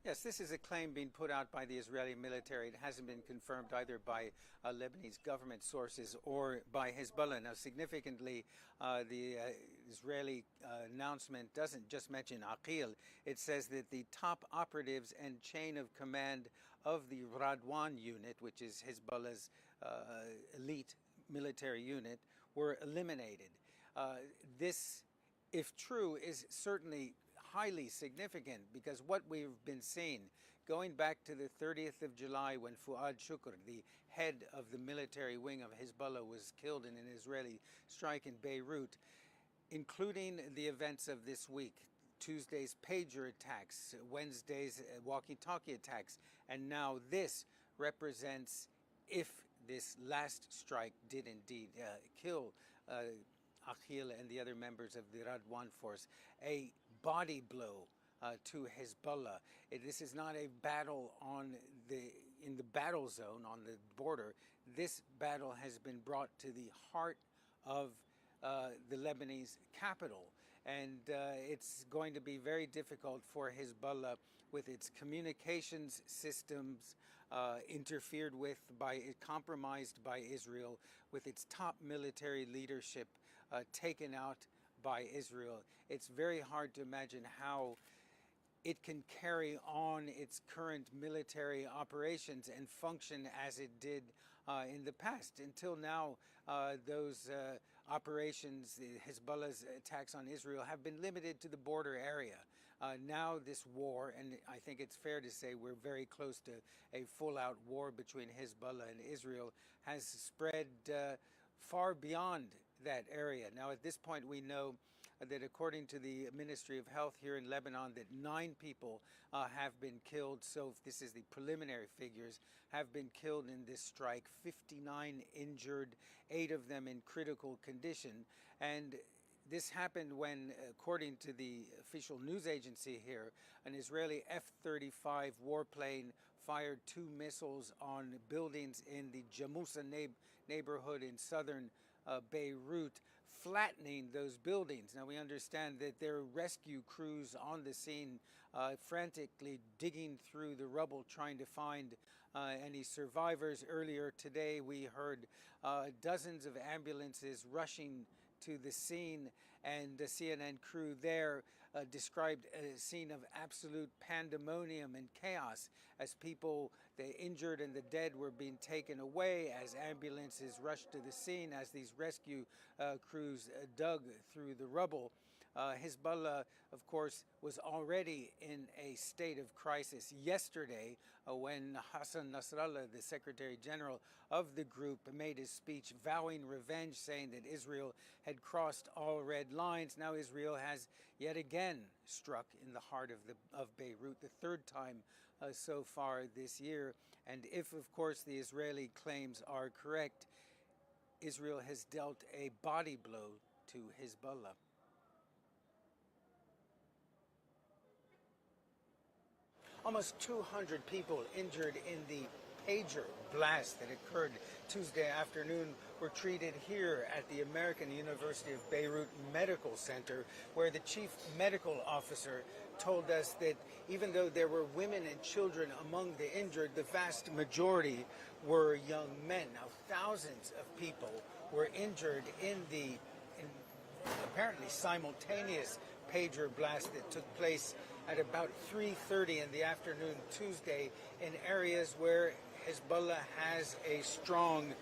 Yes, this is a claim being put out by the Israeli military. It hasn't been confirmed either by Lebanese government sources or by Hezbollah. Now, significantly, the Israeli announcement doesn't just mention Aqil. It says that the top operatives and chain of command of the Radwan unit, which is Hezbollah's elite military unit, were eliminated. This, if true, is certainly highly significant, because what we've been seeing going back to the 30th of July, when Fuad Shukr, the head of the military wing of Hezbollah, was killed in an Israeli strike in Beirut, including the events of this week, Tuesday's pager attacks, Wednesday's walkie-talkie attacks, and now this represents, if this last strike did indeed kill Aqil and the other members of the Radwan force, a body blow to Hezbollah. This is not a battle in the battle zone on the border. This battle has been brought to the heart of the Lebanese capital, and it's going to be very difficult for Hezbollah, with its communications systems interfered with compromised by Israel, with its top military leadership taken out by Israel. It's very hard to imagine how it can carry on its current military operations and function as it did in the past. Until now, those operations, Hezbollah's attacks on Israel, have been limited to the border area. Now this war, and I think it's fair to say we're very close to a full-out war between Hezbollah and Israel, has spread far beyond that area. Now, at this point, we know that according to the Ministry of Health here in Lebanon, that 9 people have been killed. So this is the preliminary figures, have been killed in this strike, 59 injured, 8 of them in critical condition. And this happened when, according to the official news agency here, an Israeli F-35 warplane fired 2 missiles on buildings in the Jamusa neighborhood in southern Beirut, flattening those buildings. Now, we understand that there are rescue crews on the scene, frantically digging through the rubble, trying to find any survivors. Earlier today, we heard dozens of ambulances rushing to the scene, and the CNN crew there described a scene of absolute pandemonium and chaos as people, the injured and the dead, were being taken away, as ambulances rushed to the scene, as these rescue crews dug through the rubble. Hezbollah, of course, was already in a state of crisis yesterday when Hassan Nasrallah, the Secretary General of the group, made his speech vowing revenge, saying that Israel had crossed all red lines. Now Israel has yet again struck in the heart of Beirut, the 3rd time so far this year. And if, of course, the Israeli claims are correct, Israel has dealt a body blow to Hezbollah. Almost 200 people injured in the pager blast that occurred Tuesday afternoon were treated here at the American University of Beirut Medical Center, where the chief medical officer told us that even though there were women and children among the injured, the vast majority were young men. Now, thousands of people were injured in apparently simultaneous pager blast that took place at about 3:30 in the afternoon Tuesday in areas where Hezbollah has a strong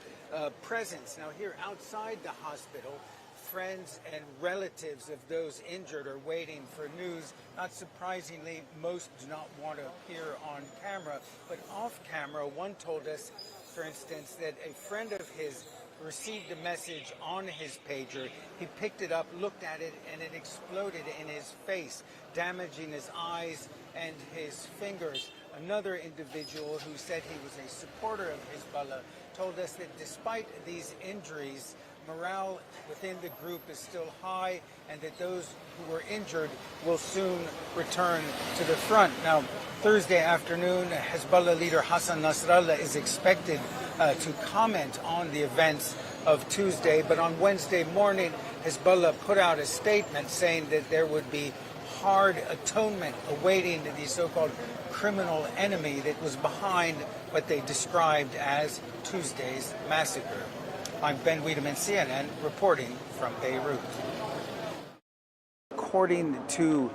presence. Now, here outside the hospital, friends and relatives of those injured are waiting for news. Not surprisingly, most do not want to appear on camera, but off camera, one told us, for instance, that a friend of his received a message on his pager. He picked it up, looked at it, and it exploded in his face, damaging his eyes and his fingers. Another individual who said he was a supporter of Hezbollah told us that despite these injuries, morale within the group is still high, and that those who were injured will soon return to the front. Now, Thursday afternoon, Hezbollah leader Hassan Nasrallah is expected to comment on the events of Tuesday, but on Wednesday morning, Hezbollah put out a statement saying that there would be hard atonement awaiting the so-called criminal enemy that was behind what they described as Tuesday's massacre. I'm Ben Wiedemann, CNN, reporting from Beirut. According to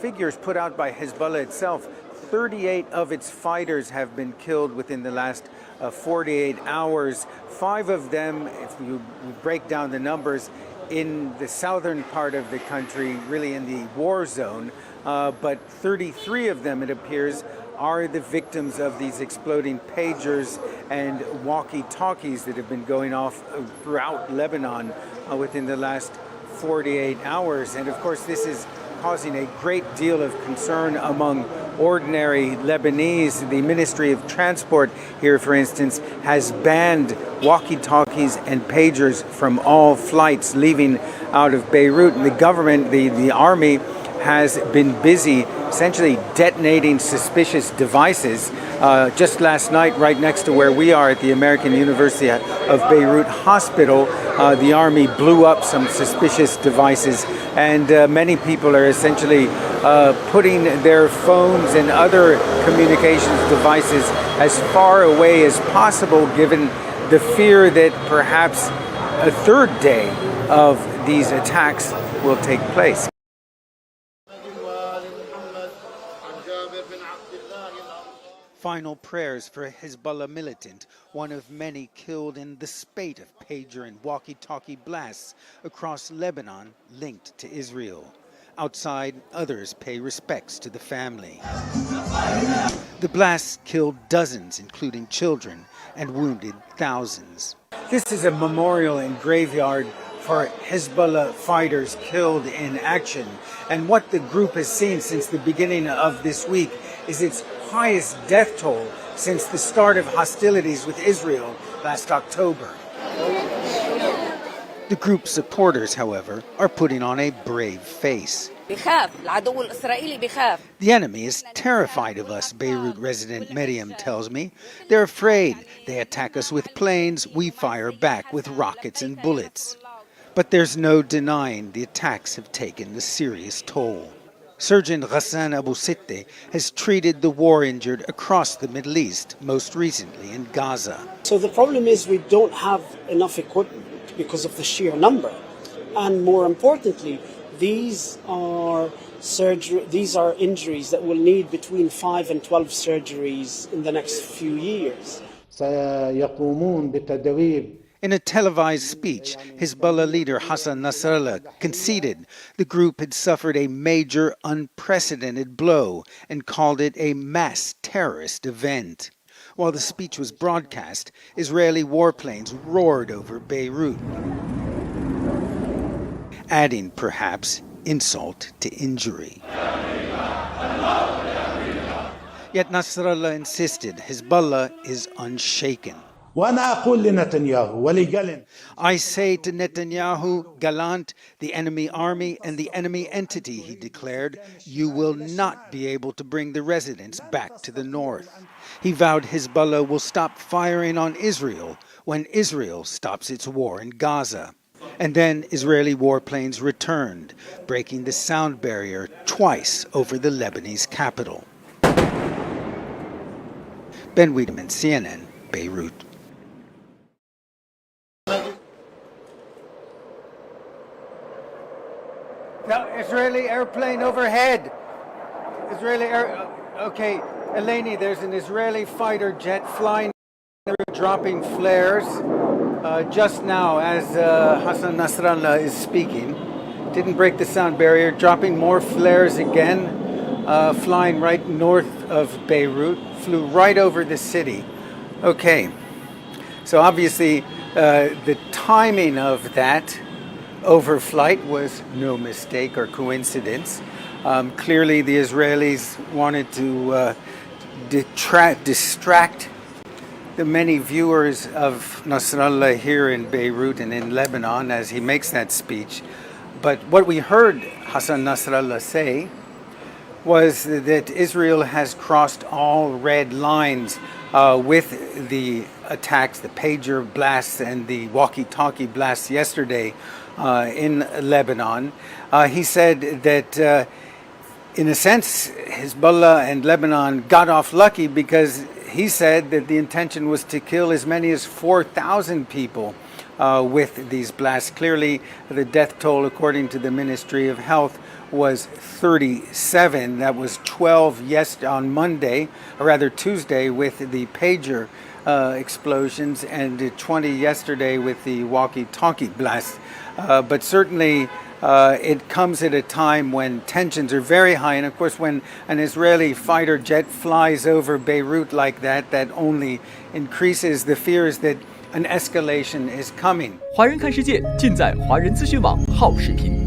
figures put out by Hezbollah itself, 38 of its fighters have been killed within the last 48 hours. 5 of them, if you break down the numbers, in the southern part of the country, really in the war zone, but 33 of them, it appears, are the victims of these exploding pagers and walkie-talkies that have been going off throughout Lebanon within the last 48 hours. And of course, this is causing a great deal of concern among ordinary Lebanese. The Ministry of Transport here, for instance, has banned walkie-talkies and pagers from all flights leaving out of Beirut. And the government, the army, has been busy essentially detonating suspicious devices. Just last night, right next to where we are at the American University of Beirut Hospital, the army blew up some suspicious devices, and many people are essentially putting their phones and other communications devices as far away as possible, given the fear that perhaps a third day of these attacks will take place. Final prayers for a Hezbollah militant, one of many killed in the spate of pager and walkie-talkie blasts across Lebanon linked to Israel. Outside, others pay respects to the family. The blasts killed dozens, including children, and wounded thousands. This is a memorial and graveyard for Hezbollah fighters killed in action. And what the group has seen since the beginning of this week is its highest death toll since the start of hostilities with Israel last October. The group's supporters, however, are putting on a brave face. The enemy is terrified of us, Beirut resident Miriam tells me. They're afraid. They attack us with planes, we fire back with rockets and bullets. But there's no denying the attacks have taken a serious toll. Surgeon Ghassan Abu Sitte has treated the war injured across the Middle East, most recently in Gaza. So the problem is we don't have enough equipment because of the sheer number. And more importantly, these are injuries that will need between 5 and 12 surgeries in the next few years. In a televised speech, Hezbollah leader Hassan Nasrallah conceded the group had suffered a major, unprecedented blow and called it a mass terrorist event. While the speech was broadcast, Israeli warplanes roared over Beirut, adding, perhaps, insult to injury. Yet Nasrallah insisted Hezbollah is unshaken. I say to Netanyahu, Gallant, the enemy army and the enemy entity, he declared, you will not be able to bring the residents back to the north. He vowed Hezbollah will stop firing on Israel when Israel stops its war in Gaza. And then Israeli warplanes returned, breaking the sound barrier twice over the Lebanese capital. Ben Wiedemann, CNN, Beirut. Now, Israeli airplane overhead. Okay, Eleni, there's an Israeli fighter jet flying through, dropping flares just now as Hassan Nasrallah is speaking. Didn't break the sound barrier, dropping more flares again, flying right north of Beirut, flew right over the city. Okay, so obviously the timing of that overflight was no mistake or coincidence. Clearly the Israelis wanted to distract the many viewers of Nasrallah here in Beirut and in Lebanon as he makes that speech. But what we heard Hassan Nasrallah say was that Israel has crossed all red lines with the attacks, the pager blasts and the walkie-talkie blasts yesterday in Lebanon. He said that In a sense, Hezbollah and Lebanon got off lucky because he said that the intention was to kill as many as 4,000 people with these blasts. Clearly, the death toll, according to the Ministry of Health, was 37. That was 12 on Monday, or rather Tuesday, with the pager explosions, and 20 yesterday with the walkie-talkie blast. But certainly, it comes at a time when tensions are very high, and of course when an Israeli fighter jet flies over Beirut like that, that only increases the fears that an escalation is coming. 华人看世界尽在华人资讯网好视频。